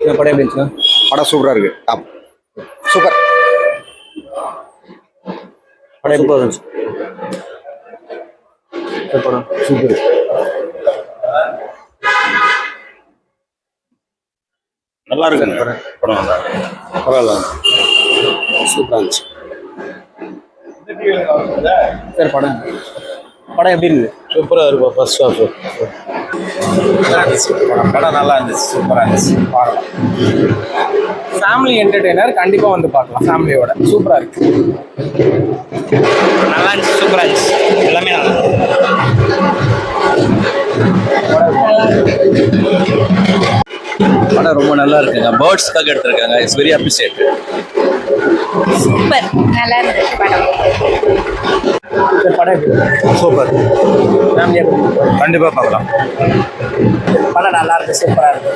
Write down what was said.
இந்த படம் எப்படி இருந்துச்சுன்னா? படம் சூப்பராக இருக்கு. Top super. படம் சூப்பராக இருந்துச்சு. படம் சூப்பர். நல்லா இருக்கு படம். நல்லா பரவாயில்ல, சூப்பராக இருந்துச்சு சார். படம் படம் எப்படி இருக்குது? சூப்பராக இருக்கும். ஃபர்ஸ்ட் ஹாஃப் படம் நல்லா இருந்துச்சு, சூப்பராக இருந்துச்சு. பார்க்கலாம். ஃபேமிலி என்டர்டெய்னர், கண்டிப்பாக வந்து பார்க்கலாம் ஃபேமிலியோட. சூப்பராக இருக்கு. நல்லா இருந்துச்சு, சூப்பராக இருந்துச்சு. எல்லாமே நல்லா படம் ரொம்ப நல்லா இருக்குங்க. பேர்ட்ஸ்க்காக எடுத்திருக்காங்க. It's very appreciate. சூப்பர், நல்லா இருந்துச்சு படம். படம் எப்படி? சூப்பர். ஃபேமிலியாக கண்டிப்பாக பார்க்கலாம். படம் நல்லா இருக்கு, சூப்பராக இருக்கு.